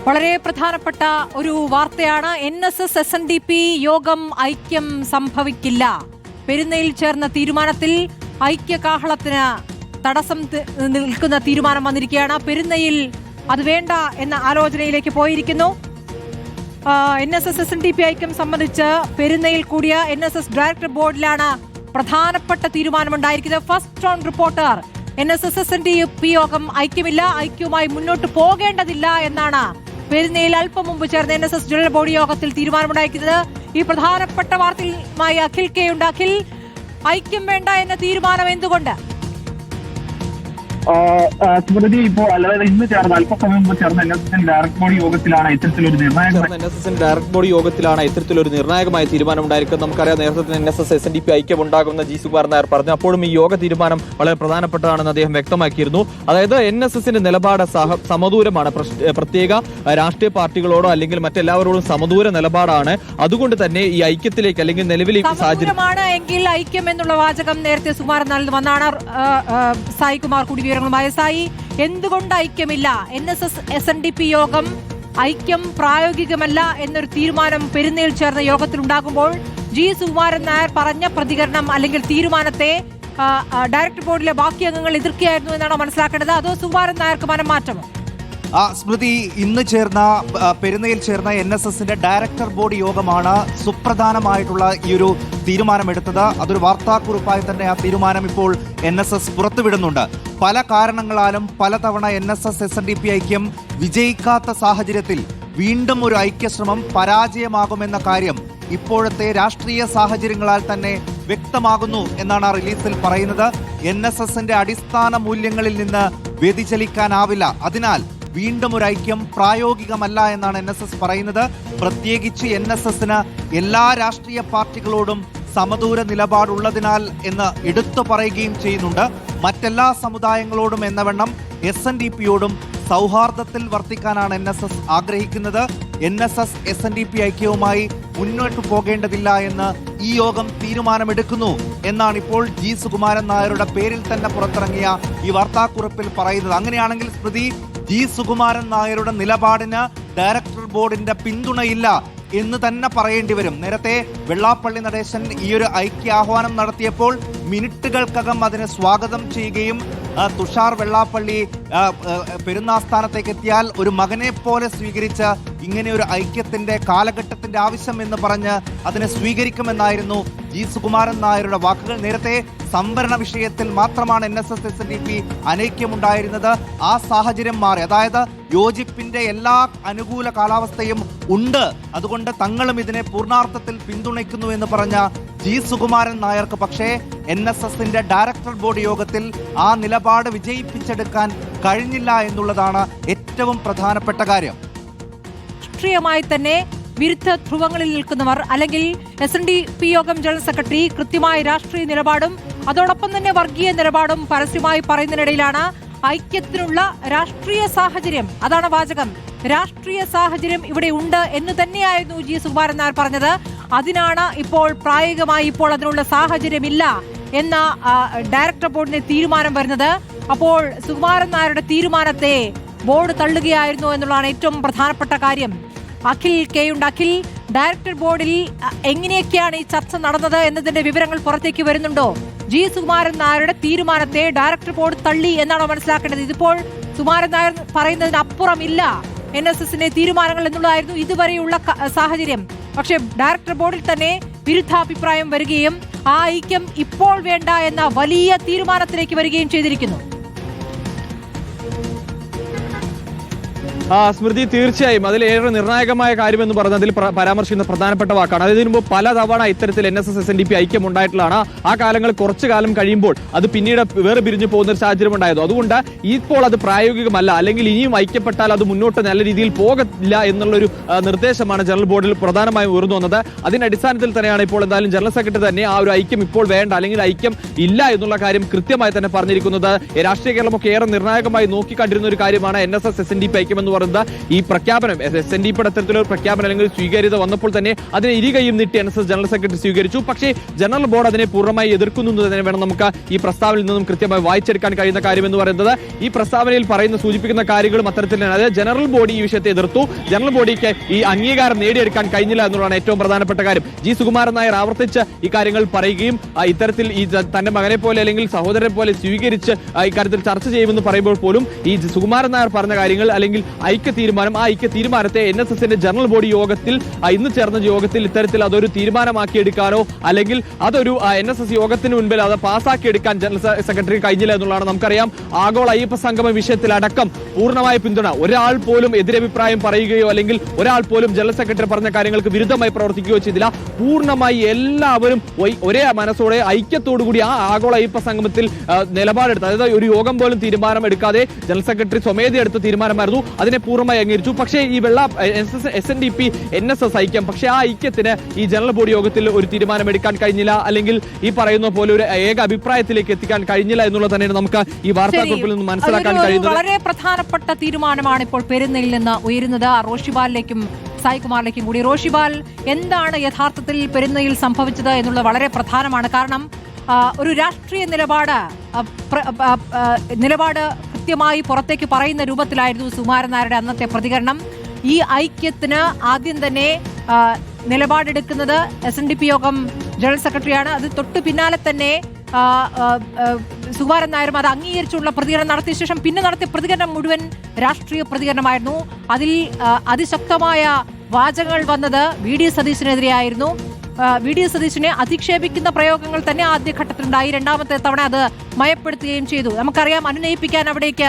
വളരെ പ്രധാനപ്പെട്ട ഒരു വാർത്തയാണ്. NSS SNDP യോഗം ഐക്യം സംഭവിക്കില്ല. പെരുന്നയിൽ ചേർന്ന തീരുമാനത്തിൽ ഐക്യകാഹളത്തിന് തടസ്സം നിൽക്കുന്ന തീരുമാനം വന്നിരിക്കുകയാണ്. പെരുന്നയിൽ അത് വേണ്ട എന്ന ആലോചനയിലേക്ക് പോയിരിക്കുന്നു. NSS SNDP ഐക്യം സംബന്ധിച്ച് പെരുന്നയിൽ കൂടിയ NSS ഡയറക്ടർ ബോർഡിലാണ് പ്രധാനപ്പെട്ട തീരുമാനമുണ്ടായിരിക്കുന്നത്. First on reporter NSS SNDP യോഗം ഐക്യമില്ല, ഐക്യവുമായി മുന്നോട്ട് പോകേണ്ടതില്ല എന്നാണ് പെരുന്നയിൽ അല്പം മുമ്പ് ചേർന്ന NSS ജനറൽ ബോഡി യോഗത്തിൽ തീരുമാനമുണ്ടായിരിക്കുന്നത്. ഈ പ്രധാനപ്പെട്ട വാർത്തയുമായി അഖിൽ കെ ഉണ്ട്. അഖിൽ, ഐക്യം വേണ്ട എന്ന തീരുമാനം എന്തുകൊണ്ട്? സ്മൃതി, ഇപ്പോൾ അല്ലാതെ ഇന്ന് ചേർന്ന അല്പസമയം മുമ്പ് ചേർന്ന NSS ഡയറക്ടർ ബോഡി യോഗത്തിലാണ് ഇത്തരത്തിലൊരു നിർണായകമായ തീരുമാനം ഉണ്ടായിരിക്കും. നമുക്കറിയാം, നേരത്തെ NSS SNDP ഐക്യം ഉണ്ടാകുമെന്ന് ജി സുകുമാരൻ നായർ പറഞ്ഞു. അപ്പോഴും ഈ യോഗ തീരുമാനം വളരെ പ്രധാനപ്പെട്ടതാണെന്ന് അദ്ദേഹം വ്യക്തമാക്കിയിരുന്നു. അതായത് NSSന്റെ നിലപാട് സമദൂരമാണ്. പ്രത്യേക രാഷ്ട്രീയ പാർട്ടികളോടോ അല്ലെങ്കിൽ മറ്റെല്ലാവരോടും സമദൂര നിലപാടാണ്. അതുകൊണ്ട് തന്നെ ഈ ഐക്യത്തിലേക്ക് അല്ലെങ്കിൽ നിലവിൽ സാഹചര്യമാണ് എങ്കിൽ ഐക്യം എന്നുള്ള വാചകം നേരത്തെ സുകുമാരൻ നായർ വന്നാണ്. സായി കുമാർ കൂടി വിവരങ്ങളുമായി. സായി, എന്തുകൊണ്ട് ഐക്യമില്ല? NSS SNDP യോഗം ഐക്യം പ്രായോഗികമല്ല എന്നൊരു തീരുമാനം പെരുന്നയിൽ ചേർന്ന യോഗത്തിൽ ഉണ്ടാകുമ്പോൾ ജി സുകുമാരൻ നായർ പറഞ്ഞ പ്രതികരണം അല്ലെങ്കിൽ തീരുമാനത്തെ ഡയറക്ടർ ബോർഡിലെ ബാക്കി അംഗങ്ങൾ എതിർക്കുകയായിരുന്നു എന്നാണോ മനസ്സിലാക്കേണ്ടത്? അതോ സുകുമാരൻ നായർക്ക് മനം മാറ്റമോ? സ്മൃതി, ഇന്ന് പെരുന്നയിൽ ചേർന്ന NSSന്റെ ഡയറക്ടർ ബോർഡ് യോഗമാണ് സുപ്രധാനമായിട്ടുള്ള ഈ ഒരു തീരുമാനമെടുത്തത്. അതൊരു വാർത്താക്കുറിപ്പായി തന്നെ ആ തീരുമാനം ഇപ്പോൾ NSS പുറത്തുവിടുന്നുണ്ട്. പല കാരണങ്ങളാലും പലതവണ NSS SNDP ഐക്യം വിജയിക്കാത്ത സാഹചര്യത്തിൽ വീണ്ടും ഒരു ഐക്യശ്രമം പരാജയമാകുമെന്ന കാര്യം ഇപ്പോഴത്തെ രാഷ്ട്രീയ സാഹചര്യങ്ങളാൽ തന്നെ വ്യക്തമാകുന്നു എന്നാണ് ആ റിലീസിൽ പറയുന്നത്. NSSന്റെ അടിസ്ഥാന മൂല്യങ്ങളിൽ നിന്ന് വ്യതിചലിക്കാനാവില്ല. അതിനാൽ വീണ്ടും ഒരു ഐക്യം പ്രായോഗികമല്ല എന്നാണ് NSS പറയുന്നത്. പ്രത്യേകിച്ച് NSSന് എല്ലാ രാഷ്ട്രീയ പാർട്ടികളോടും സമദൂര നിലപാടുള്ളതിനാൽ എന്ന് എടുത്തു പറയുകയും ചെയ്യുന്നുണ്ട്. മറ്റെല്ലാ സമുദായങ്ങളോടും എന്നവണ്ണം SNDPയോടും സൗഹാർദ്ദത്തിൽ വർത്തിക്കാനാണ് NSS ആഗ്രഹിക്കുന്നത്. NSS SNDP ഐക്യവുമായി മുന്നോട്ട് പോകേണ്ടതില്ല എന്ന് ഈ യോഗം തീരുമാനമെടുക്കുന്നു എന്നാണ് ഇപ്പോൾ ജി സുകുമാരൻ നായരുടെ പേരിൽ തന്നെ പുറത്തിറങ്ങിയ ഈ വാർത്താക്കുറിപ്പിൽ പറയുന്നത്. അങ്ങനെയാണെങ്കിൽ സ്മൃതി, ജി സുകുമാരൻ നായരുടെ നിലപാടിന് ഡയറക്ടർ ബോർഡിന്റെ പിന്തുണയില്ല എന്ന് തന്നെ പറയേണ്ടി വരും. നേരത്തെ വെള്ളാപ്പള്ളി നടേശൻ ഈ ഒരു ഐക്യാഹ്വാനം നടത്തിയപ്പോൾ മിനിറ്റുകൾക്കകം അതിനെ സ്വാഗതം ചെയ്യുകയും തുഷാർ വെള്ളാപ്പള്ളി പെരുന്നാസ്ഥാനത്തേക്ക് എത്തിയാൽ ഒരു മകനെ പോലെ സ്വീകരിച്ച് ഇങ്ങനെ ഒരു ഐക്യത്തിന്റെ കാലഘട്ടത്തിന്റെ ആവശ്യം എന്ന് പറഞ്ഞ് അതിനെ സ്വീകരിക്കുമെന്നായിരുന്നു ജി സുകുമാരൻ നായരുടെ വാക്കുകൾ. നേരത്തെ സംവരണ വിഷയത്തിൽ മാത്രമാണ് NSS SNDP അനൈക്യമുണ്ടായിരുന്നത്. ആ സാഹചര്യം മാറി. അതായത് യോജിപ്പിന്റെ എല്ലാ അനുകൂല കാലാവസ്ഥയും ഉണ്ട്, അതുകൊണ്ട് തങ്ങളും ഇതിനെ പൂർണ്ണാർത്ഥത്തിൽ പിന്തുണയ്ക്കുന്നു എന്ന് പറഞ്ഞ ജി സുകുമാരൻ നായർക്ക് പക്ഷേ NSSന്റെ ഡയറക്ടർ ബോർഡ് യോഗത്തിൽ ആ നിലപാട് വിജയിപ്പിച്ചെടുക്കാൻ കഴിഞ്ഞില്ല എന്നുള്ളതാണ് ഏറ്റവും പ്രധാനപ്പെട്ട കാര്യം. രാഷ്ട്രീയമായി തന്നെ വിരുദ്ധ ധ്രുവങ്ങളിൽ നിൽക്കുന്നവർ അല്ലെങ്കിൽ SNDP യോഗം ജനറൽ സെക്രട്ടറി കൃത്യമായ രാഷ്ട്രീയ നിലപാടും അതോടൊപ്പം തന്നെ വർഗീയ നിലപാടും പരസ്യമായി പറയുന്നതിനിടയിലാണ് ഐക്യത്തിനുള്ള രാഷ്ട്രീയ സാഹചര്യം, അതാണ് വാചകം, രാഷ്ട്രീയ സാഹചര്യം ഇവിടെ ഉണ്ട് എന്ന് തന്നെയായിരുന്നു ജി സുകുമാരൻ നായർ പറഞ്ഞത്. അതിനാണ് ഇപ്പോൾ പ്രായോഗികമായി ഇപ്പോൾ അതിനുള്ള സാഹചര്യമില്ല എന്ന ഡയറക്ടർ ബോർഡിന്റെ തീരുമാനം വരുന്നത്. അപ്പോൾ സുകുമാരൻ നായരുടെ തീരുമാനത്തെ ബോർഡ് തള്ളുകയായിരുന്നു എന്നുള്ളതാണ് ഏറ്റവും പ്രധാനപ്പെട്ട കാര്യം. അഖിൽ കെയുണ്ട്. അഖിൽ, ഡയറക്ടർ ബോർഡിൽ എങ്ങനെയൊക്കെയാണ് ഈ ചർച്ച നടന്നത് എന്നതിന്റെ വിവരങ്ങൾ പുറത്തേക്ക് വരുന്നുണ്ടോ? ജി സുകുമാരൻ നായരുടെ തീരുമാനത്തെ ഡയറക്ടർ ബോർഡ് തള്ളി എന്നാണോ മനസ്സിലാക്കേണ്ടത്? ഇതിപ്പോൾ സുകുമാരൻ നായർ പറയുന്നതിനപ്പുറമില്ല NSSന്റെ തീരുമാനങ്ങൾ എന്നുള്ളതായിരുന്നു ഇതുവരെയുള്ള സാഹചര്യം. പക്ഷേ ഡയറക്ടർ ബോർഡിൽ തന്നെ വിരുദ്ധാഭിപ്രായം വരികയും ആ ഐക്യം ഇപ്പോൾ വേണ്ട എന്ന വലിയ തീരുമാനത്തിലേക്ക് വരികയും ചെയ്തിരിക്കുന്നു. സ്മൃതി, തീർച്ചയായും അതിലേറെ നിർണായകമായ കാര്യമെന്ന് പറഞ്ഞാൽ അതിൽ പരാമർശിക്കുന്ന പ്രധാനപ്പെട്ട വാക്കാണ്. അതിനു മുമ്പ് പലതവണ ഇത്തരത്തിൽ NSS SNDP ഐക്യം ഉണ്ടായിട്ടുള്ളതാണ്. ആ കാലങ്ങൾ കുറച്ചു കാലം കഴിയുമ്പോൾ അത് പിന്നീട് വേറെ പിരിഞ്ഞു പോകുന്ന ഒരു സാഹചര്യം ഉണ്ടായത്. അതുകൊണ്ട് ഇപ്പോൾ അത് പ്രായോഗികമല്ല, അല്ലെങ്കിൽ ഇനിയും ഐക്യപ്പെട്ടാൽ അത് മുന്നോട്ട് നല്ല രീതിയിൽ പോകില്ല എന്നുള്ളൊരു നിർദ്ദേശമാണ് ജനറൽ ബോർഡിൽ പ്രധാനമായും ഉയർന്നു വന്നത്. അതിന്റെ അടിസ്ഥാനത്തിൽ തന്നെയാണ് ഇപ്പോൾ എന്തായാലും ജനറൽ സെക്രട്ടറി തന്നെ ആ ഒരു ഐക്യം ഇപ്പോൾ വേണ്ട അല്ലെങ്കിൽ ഐക്യം ഇല്ല എന്നുള്ള കാര്യം കൃത്യമായി തന്നെ പറഞ്ഞിരിക്കുന്നത്. രാഷ്ട്രീയ കേരളമൊക്കെ ഏറെ നിർണായകമായി നോക്കിക്കണ്ടിരുന്ന ഒരു കാര്യമാണ് NSS SNDP ഐക്യം എന്ന് പറയുന്നത് ഈ പ്രഖ്യാപനം SNDP അത്തരത്തിലൊരു പ്രഖ്യാപനം അല്ലെങ്കിൽ സ്വീകാര്യത വന്നപ്പോൾ തന്നെ അതിനെ ഇരുകൈയും നീട്ടി NSS ജനറൽ സെക്രട്ടറി സ്വീകരിച്ചു. പക്ഷേ ജനറൽ ബോർഡ് അതിനെ പൂർണ്ണമായി എതിർക്കുന്നു എന്ന് തന്നെ വേണം നമുക്ക് ഈ പ്രസ്താവനയിൽ നിന്നും കൃത്യമായി വായിച്ചെടുക്കാൻ കഴിയുന്ന കാര്യം എന്ന് പറയുന്നത്. ഈ പ്രസ്താവനയിൽ സൂചിപ്പിക്കുന്ന കാര്യങ്ങളും അത്തരത്തിൽ തന്നെ. അതായത് ജനറൽ ബോഡി ഈ വിഷയത്തെ എതിർത്തു. ജനറൽ ബോഡിക്ക് ഈ അംഗീകാരം നേടിയെടുക്കാൻ കഴിഞ്ഞില്ല എന്നുള്ളതാണ് ഏറ്റവും പ്രധാനപ്പെട്ട കാര്യം. ജി സുകുമാരൻ നായർ ആവർത്തിച്ച് ഈ കാര്യങ്ങൾ പറയുകയും ഇത്തരത്തിൽ ഈ തന്റെ മകനെ പോലെ അല്ലെങ്കിൽ സഹോദരനെ പോലെ സ്വീകരിച്ച് ഇക്കാര്യത്തിൽ ചർച്ച ചെയ്യുമെന്ന് പറയുമ്പോൾ പോലും ഈ സുകുമാരൻ നായർ പറഞ്ഞ കാര്യങ്ങൾ അല്ലെങ്കിൽ ഐക്യ തീരുമാനം, ആ ഐക്യ തീരുമാനത്തെ NSSന്റെ ജനറൽ ബോഡി യോഗത്തിൽ ഇന്ന് ചേർന്ന യോഗത്തിൽ ഇത്തരത്തിൽ അതൊരു തീരുമാനമാക്കിയെടുക്കാനോ അല്ലെങ്കിൽ അതൊരു NSS യോഗത്തിന് മുൻപിൽ അത് പാസ്സാക്കിയെടുക്കാൻ ജനറൽ സെക്രട്ടറി കഴിഞ്ഞില്ല എന്നുള്ളതാണ്. നമുക്കറിയാം ആഗോള അയ്യപ്പ സംഗമ വിഷയത്തിലടക്കം പൂർണ്ണമായ പിന്തുണ, ഒരാൾ പോലും എതിരഭിപ്രായം പറയുകയോ അല്ലെങ്കിൽ ഒരാൾ പോലും ജനറൽ സെക്രട്ടറി പറഞ്ഞ കാര്യങ്ങൾക്ക് വിരുദ്ധമായി പ്രവർത്തിക്കുകയോ ചെയ്തില്ല. പൂർണ്ണമായി എല്ലാവരും ഒരേ മനസ്സോടെ ഐക്യത്തോടുകൂടി ആ ആഗോള അയ്യപ്പ സംഗമത്തിൽ നിലപാടെടുത്ത്, അതായത് ഒരു യോഗം പോലും തീരുമാനം എടുക്കാതെ ജനറൽ സെക്രട്ടറി സ്വമേധ എടുത്ത തീരുമാനമായിരുന്നു. അതിനെ പൂർണ്ണമായി അംഗീകരിച്ചു. പക്ഷേ ഈ SNDP NSS ഐക്യം, പക്ഷേ ആ ഐക്യത്തിന് ഈ ജനറൽ ബോഡി യോഗത്തിൽ ഒരു തീരുമാനമെടുക്കാൻ കഴിഞ്ഞില്ല, അല്ലെങ്കിൽ ഈ പറയുന്ന പോലെ ഒരു ഏക അഭിപ്രായത്തിലേക്ക് എത്തിക്കാൻ കഴിഞ്ഞില്ല എന്നുള്ളത് തന്നെയാണ് നമുക്ക് ഈ വാർത്താക്കുറിപ്പിൽ നിന്ന് മനസ്സിലാക്കാൻ കഴിയുന്നത്. വളരെ പ്രധാനപ്പെട്ട തീരുമാനമാണ് ഇപ്പോൾ പെരുന്നയിൽ നിന്ന് ഉയരുന്നത്. റോഷിബാലിലേക്കും സായികുമാറിലേക്കും കൂടി. റോഷിബാൽ, എന്താണ് യഥാർത്ഥത്തിൽ പെരുന്നയിൽ സംഭവിച്ചത് എന്നുള്ളത് വളരെ പ്രധാനമാണ്. കാരണം ഒരു രാഷ്ട്രീയ നിലപാട് കൃത്യമായി പുറത്തേക്ക് പറയുന്ന രൂപത്തിലായിരുന്നു സുകുമാരൻ നായരുടെ അന്നത്തെ പ്രതികരണം. ഈ ഐക്യത്തിന് ആദ്യം തന്നെ നിലപാടെടുക്കുന്നത് SNDP യോഗം ജനറൽ സെക്രട്ടറിയാണ്. അത് തൊട്ടു പിന്നാലെ തന്നെ സുകുമാരൻ നായരും അത് അംഗീകരിച്ചുള്ള പ്രതികരണം നടത്തിയ ശേഷം പിന്നെ നടത്തിയ പ്രതികരണം മുഴുവൻ രാഷ്ട്രീയ പ്രതികരണമായിരുന്നു. അതിൽ അതിശക്തമായ വാചകങ്ങൾ വന്നത് VD സതീശനെതിരെയായിരുന്നു. VD സതീശനെ അധിക്ഷേപിക്കുന്ന പ്രയോഗങ്ങൾ തന്നെ ആദ്യഘട്ടത്തിലുണ്ടായി. രണ്ടാമത്തെ തവണ അത് മയപ്പെടുത്തുകയും ചെയ്തു. നമുക്കറിയാം, അനുനയിപ്പിക്കാൻ അവിടേക്ക്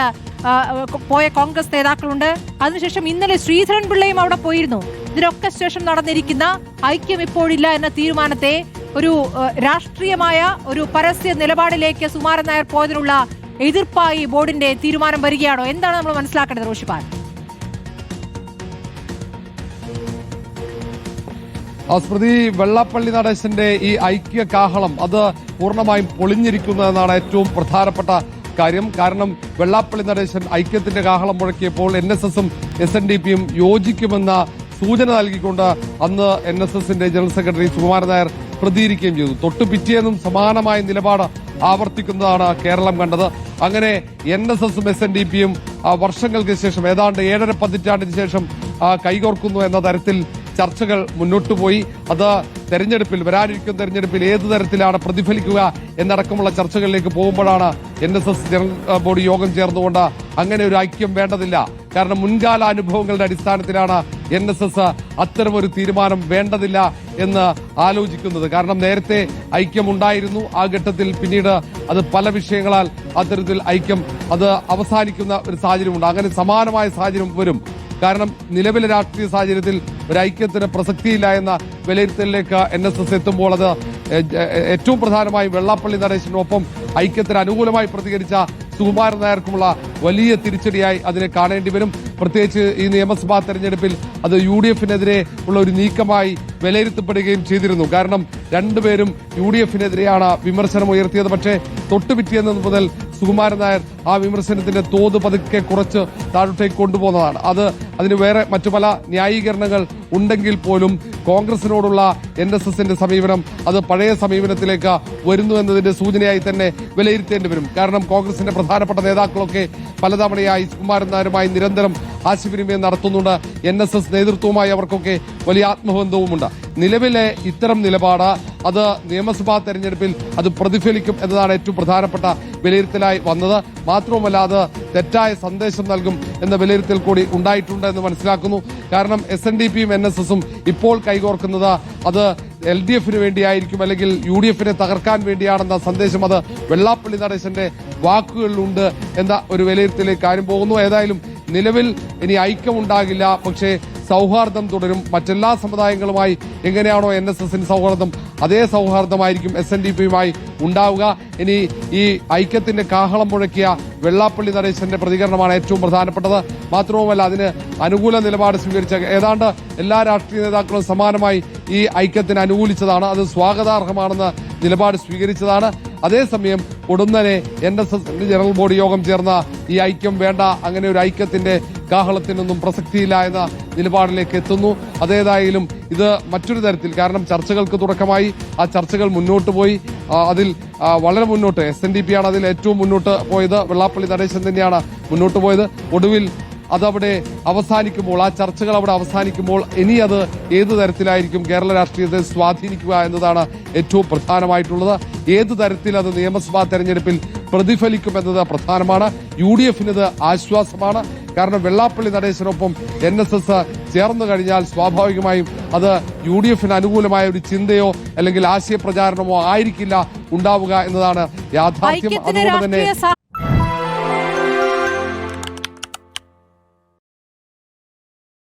പോയ കോൺഗ്രസ് നേതാക്കളുണ്ട്. അതിനുശേഷം ഇന്നലെ ശ്രീധരൻ പിള്ളയും അവിടെ പോയിരുന്നു. ഇതിനൊക്കെ ശേഷം നടന്നിരിക്കുന്ന ഐക്യം ഇപ്പോഴില്ല എന്ന തീരുമാനത്തെ ഒരു രാഷ്ട്രീയമായ ഒരു പരസ്യ നിലപാടിലേക്ക് സുകുമാരൻ നായർ പോയതിനുള്ള എതിർപ്പായി ബോർഡിന്റെ തീരുമാനം വരികയാണോ? എന്താണ് നമ്മൾ മനസ്സിലാക്കേണ്ടത് റോഷിപാൽ? സ്മൃതി, വെള്ളാപ്പള്ളി നടേശന്റെ ഈ ഐക്യ കാഹളം അത് പൂർണ്ണമായും പൊളിഞ്ഞിരിക്കുന്നതെന്നാണ് ഏറ്റവും പ്രധാനപ്പെട്ട കാര്യം. കാരണം വെള്ളാപ്പള്ളി നടേശൻ ഐക്യത്തിന്റെ കാഹളം മുഴക്കിയപ്പോൾ NSSും SNDPയും യോജിക്കുമെന്ന സൂചന നൽകിക്കൊണ്ട് അന്ന് NSSന്റെ ജനറൽ സെക്രട്ടറി സുകുമാരൻ നായർ പ്രതികരിക്കുകയും ചെയ്തു. തൊട്ടു പിറ്റേന്നും സമാനമായ നിലപാട് ആവർത്തിക്കുന്നതാണ് കേരളം കണ്ടത്. അങ്ങനെ NSSും SNDPയും വർഷങ്ങൾക്ക് ശേഷം, ഏതാണ്ട് 7.5 പതിറ്റാണ്ടിന് ശേഷം കൈകോർക്കുന്നു എന്ന തരത്തിൽ ചർച്ചകൾ മുന്നോട്ട് പോയി. അത് വരാനിരിക്കുന്ന തെരഞ്ഞെടുപ്പിൽ ഏത് തരത്തിലാണ് പ്രതിഫലിക്കുക എന്നടക്കമുള്ള ചർച്ചകളിലേക്ക് പോകുമ്പോഴാണ് NSS ജനറൽ ബോഡി യോഗം ചേർന്നുകൊണ്ട് അങ്ങനെ ഒരു ഐക്യം വേണ്ടതില്ല, കാരണം മുൻകാല അനുഭവങ്ങളുടെ അടിസ്ഥാനത്തിലാണ് NSS അത്തരമൊരു തീരുമാനം വേണ്ടതില്ല എന്ന് ആലോചിക്കുന്നത്. കാരണം നേരത്തെ ഐക്യമുണ്ടായിരുന്നു. ആ ഘട്ടത്തിൽ പിന്നീട് അത് പല വിഷയങ്ങളാൽ അത്തരത്തിൽ ഐക്യം അത് അവസാനിക്കുന്ന ഒരു സാഹചര്യമുണ്ട്. അങ്ങനെ സമാനമായ സാഹചര്യം വരും. കാരണം നിലവിലെ രാഷ്ട്രീയ സാഹചര്യത്തിൽ ഒരു ഐക്യത്തിന് പ്രസക്തിയില്ല എന്ന വിലയിരുത്തലിലേക്ക് NSS എത്തുമ്പോൾ അത് ഏറ്റവും പ്രധാനമായി വെള്ളാപ്പള്ളി നടേശനൊപ്പം ഐക്യത്തിന് അനുകൂലമായി പ്രതികരിച്ച സുകുമാരൻ നായർക്കുമുള്ള വലിയ തിരിച്ചടിയായി അതിനെ കാണേണ്ടി വരും. പ്രത്യേകിച്ച് ഈ നിയമസഭാ തെരഞ്ഞെടുപ്പിൽ അത് UDFനെതിരെ ഉള്ള ഒരു നീക്കമായി വിലയിരുത്തപ്പെടുകയും ചെയ്തിരുന്നു. കാരണം രണ്ടുപേരും UDFനെതിരെയാണ് വിമർശനം ഉയർത്തിയത്. പക്ഷേ തൊട്ടുപിറ്റേന്ന് മുതൽ സുകുമാരൻ നായർ ആ വിമർശനത്തിന്റെ തോത് പതുക്കെ കുറച്ച് താഴോട്ടേക്ക് കൊണ്ടുപോകുന്നതാണ്. അതിന് വേറെ മറ്റു പല ന്യായീകരണങ്ങൾ ഉണ്ടെങ്കിൽ പോലും കോൺഗ്രസിനോടുള്ള NSSന്റെ സമീപനം അത് പഴയ സമീപനത്തിലേക്ക് വരുന്നു എന്നതിന്റെ സൂചനയായി തന്നെ വിലയിരുത്തേണ്ടി വരും. കാരണം കോൺഗ്രസിന്റെ പ്രധാനപ്പെട്ട നേതാക്കളൊക്കെ പലതവണയായി സുകുമാരൻ നായരുമായി നിരന്തരം ആശയവിനിമയം നടത്തുന്നുണ്ട്. NSS നേതൃത്വവുമായി അവർക്കൊക്കെ വലിയ ആത്മബന്ധവുമുണ്ട്. നിലവിലെ ഇത്തരം നിലപാട് അത് നിയമസഭാ തെരഞ്ഞെടുപ്പിൽ അത് പ്രതിഫലിക്കും എന്നതാണ് ഏറ്റവും പ്രധാനപ്പെട്ട വിലയിരുത്തലായി വന്നത്. മാത്രവുമല്ല, അത് തെറ്റായ സന്ദേശം നൽകും എന്ന വിലയിരുത്തൽ കൂടി ഉണ്ടായിട്ടുണ്ട് എന്ന് മനസ്സിലാക്കുന്നു. കാരണം SNDPയും NSSും ഇപ്പോൾ കൈകോർക്കുന്നത് അത് LDFന് വേണ്ടിയായിരിക്കും, അല്ലെങ്കിൽ UDFനെ തകർക്കാൻ വേണ്ടിയാണെന്ന സന്ദേശം അത് വെള്ളാപ്പള്ളി നടേശന്റെ വാക്കുകളിലുണ്ട് എന്ന ഒരു വിലയിരുത്തലിലേക്ക് കാര്യം പോകുന്നു. ഏതായാലും നിലവിൽ ഇനി ഐക്യമുണ്ടാകില്ല, പക്ഷേ സൗഹാർദ്ദം തുടരും. മറ്റെല്ലാ സമുദായങ്ങളുമായി എങ്ങനെയാണോ NSSന് സൗഹാർദ്ദം, അതേ സൗഹാർദ്ദമായിരിക്കും SNDPയുമായി ഉണ്ടാവുക. ഇനി ഈ ഐക്യത്തിന്റെ കാഹളം മുഴക്കിയ വെള്ളാപ്പള്ളി നടേശന്റെ പ്രതികരണമാണ് ഏറ്റവും പ്രധാനപ്പെട്ടത്. മാത്രവുമല്ല, അതിന് അനുകൂല നിലപാട് സ്വീകരിച്ച ഏതാണ്ട് എല്ലാ രാഷ്ട്രീയ നേതാക്കളും സമാനമായി ഈ ഐക്യത്തിന് അനുകൂലിച്ചതാണ്. അത് സ്വാഗതാർഹമാണെന്ന് നിലപാട് സ്വീകരിച്ചതാണ്. അതേസമയം ഉടനെ NSS ജനറൽ ബോഡി യോഗം ചേർന്ന ഈ ഐക്യം വേണ്ട, അങ്ങനെ ഒരു ഐക്യത്തിന്റെ കാഹളത്തിനൊന്നും പ്രസക്തിയില്ല എന്ന നിലപാടിലേക്ക് എത്തുന്നു. അതേതായാലും ഇത് മറ്റൊരു തരത്തിൽ, കാരണം ചർച്ചകൾക്ക് തുടക്കമായി, ആ ചർച്ചകൾ മുന്നോട്ട് പോയി. അതിൽ വളരെ മുന്നോട്ട് SNDP ആണ് അതിൽ ഏറ്റവും മുന്നോട്ട് പോയത്. വെള്ളാപ്പള്ളി നടേശൻ തന്നെയാണ് മുന്നോട്ട് പോയത്. ഒടുവിൽ അതവിടെ അവസാനിക്കുമ്പോൾ, ആ ചർച്ചകൾ അവിടെ അവസാനിക്കുമ്പോൾ ഇനി അത് ഏത് തരത്തിലായിരിക്കും കേരള രാഷ്ട്രീയത്തെ സ്വാധീനിക്കുക എന്നതാണ് ഏറ്റവും പ്രധാനമായിട്ടുള്ളത്. ഏത് തരത്തിൽ അത് നിയമസഭാ തെരഞ്ഞെടുപ്പിൽ പ്രതിഫലിക്കുമെന്നത് പ്രധാനമാണ്. UDFന് ഇത് ആശ്വാസമാണ്. കാരണം വെള്ളാപ്പള്ളി നടേശനൊപ്പം NSS ചേർന്നു കഴിഞ്ഞാൽ സ്വാഭാവികമായും അത് UDFന് അനുകൂലമായ ഒരു ചിന്തയോ അല്ലെങ്കിൽ ആശയപ്രചാരണമോ ആയിരിക്കില്ല ഉണ്ടാവുക എന്നതാണ് യാഥാർത്ഥ്യം. അതുകൊണ്ട് തന്നെ